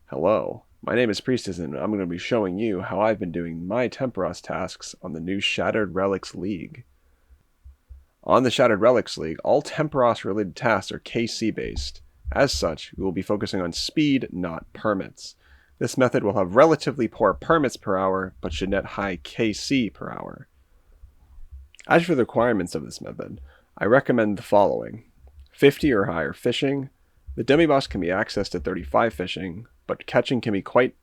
Hello, my name is Priestism, and I'm going to be showing you how I've been doing my Tempoross tasks on the new Shattered Relics League. On the Shattered Relics League, all Tempoross related tasks are KC based. As such, we will be focusing on speed, not permits. This method will have relatively poor permits per hour, but should net high KC per hour. As for the requirements of this method, I recommend the following: 50 or higher fishing. The demi-boss can be accessed at 35 fishing, but catching can be quite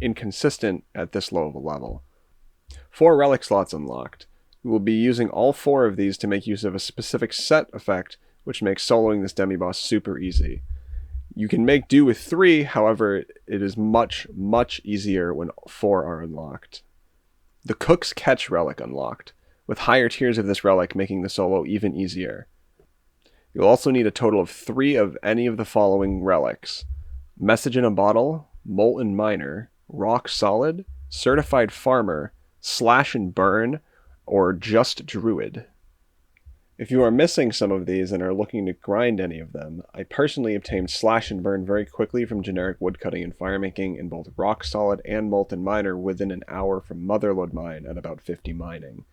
inconsistent at this low of a level. 4 relic slots unlocked. We will be using all 4 of these to make use of a specific set effect, which makes soloing this demi-boss super easy. You can make do with 3, however, it is much easier when 4 are unlocked. The Cook's Catch relic unlocked, with higher tiers of this relic making the solo even easier. You'll also need a total of 3 of any of the following relics: Message in a Bottle, Molten Miner, Rock Solid, Certified Farmer, Slash and Burn, or Just Druid. If you are missing some of these and are looking to grind any of them, I personally obtained Slash and Burn very quickly from generic woodcutting and firemaking in both Rock Solid and Molten Miner within an hour from Motherlode Mine at about 50 mining.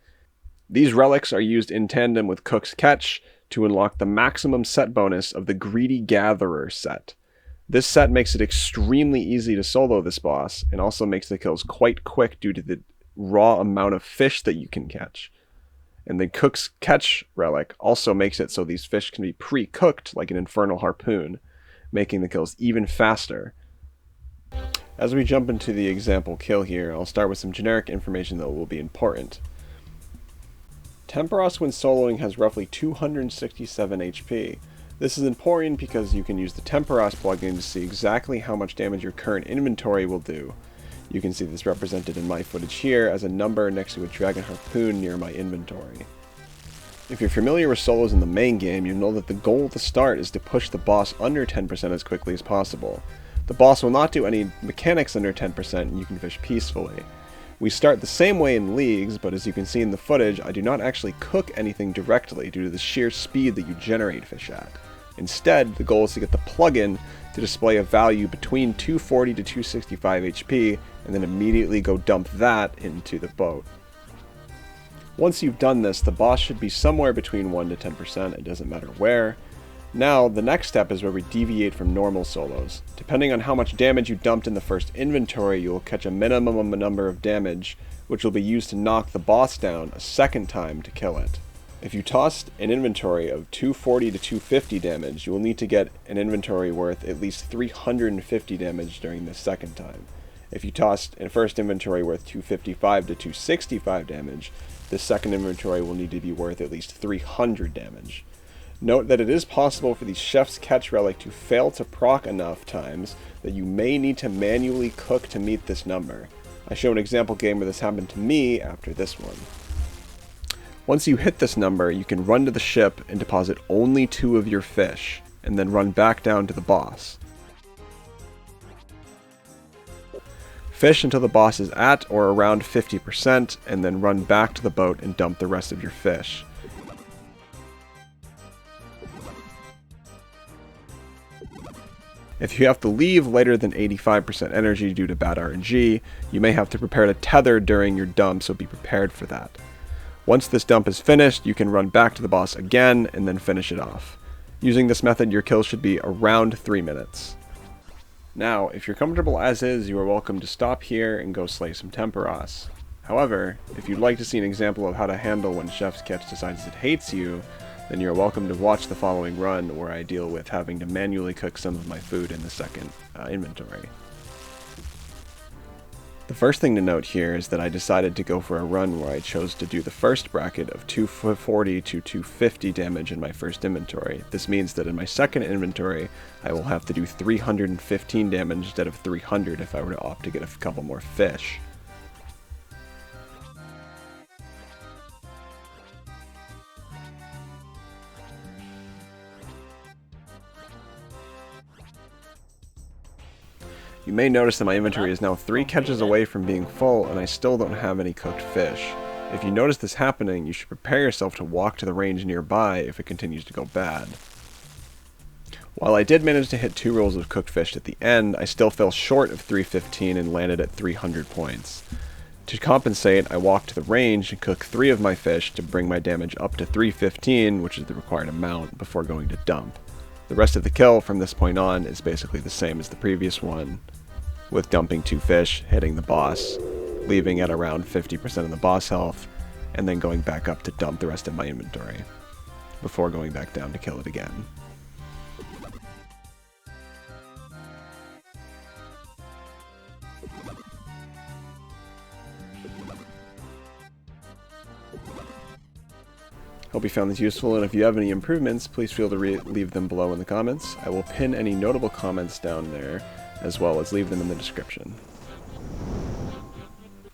These relics are used in tandem with Cook's Catch to unlock the maximum set bonus of the Greedy Gatherer set. This set makes it extremely easy to solo this boss, and also makes the kills quite quick due to the raw amount of fish that you can catch. And the Cook's Catch relic also makes it so these fish can be pre-cooked like an Infernal Harpoon, making the kills even faster. As we jump into the example kill here, I'll start with some generic information that will be important. Tempoross when soloing has roughly 267 HP. This is important because you can use the Tempoross plugin to see exactly how much damage your current inventory will do. You can see this represented in my footage here as a number next to a Dragon Harpoon near my inventory. If you're familiar with solos in the main game, you know that the goal at the start is to push the boss under 10% as quickly as possible. The boss will not do any mechanics under 10% and you can fish peacefully. We start the same way in leagues, but as you can see in the footage, I do not actually cook anything directly due to the sheer speed that you generate fish at. Instead, the goal is to get the plugin to display a value between 240 to 265 HP, and then immediately go dump that into the boat. Once you've done this, the boss should be somewhere between 1 to 10%, it doesn't matter where. Now, the next step is where we deviate from normal solos. Depending on how much damage you dumped in the first inventory, you will catch a minimum number of damage, which will be used to knock the boss down a second time to kill it. If you tossed an inventory of 240 to 250 damage, you will need to get an inventory worth at least 350 damage during the second time. If you tossed a first inventory worth 255 to 265 damage, the second inventory will need to be worth at least 300 damage. Note that it is possible for the Chef's Catch relic to fail to proc enough times that you may need to manually cook to meet this number. I show an example game where this happened to me after this one. Once you hit this number, you can run to the ship and deposit only 2 of your fish, and then run back down to the boss. Fish until the boss is at or around 50%, and then run back to the boat and dump the rest of your fish. If you have to leave later than 85% energy due to bad RNG, you may have to prepare to tether during your dump, so be prepared for that. Once this dump is finished, you can run back to the boss again and then finish it off. Using this method, your kills should be around 3 minutes. Now, if you're comfortable as is, you are welcome to stop here and go slay some Tempoross. However, if you'd like to see an example of how to handle when Chef's Catch decides it hates you, then you're welcome to watch the following run where I deal with having to manually cook some of my food in the second inventory. The first thing to note here is that I decided to go for a run where I chose to do the first bracket of 240 to 250 damage in my first inventory. This means that in my second inventory, I will have to do 315 damage instead of 300 if I were to opt to get a couple more fish. You may notice that my inventory is now 3 catches away from being full, and I still don't have any cooked fish. If you notice this happening, you should prepare yourself to walk to the range nearby if it continues to go bad. While I did manage to hit 2 rolls of cooked fish at the end, I still fell short of 315 and landed at 300 points. To compensate, I walked to the range and cooked 3 of my fish to bring my damage up to 315, which is the required amount, before going to dump. The rest of the kill from this point on is basically the same as the previous one, with dumping 2 fish, hitting the boss, leaving at around 50% of the boss health, and then going back up to dump the rest of my inventory, before going back down to kill it again. Hope you found this useful, and if you have any improvements, please feel to leave them below in the comments. I will pin any notable comments down there, as well as leave them in the description.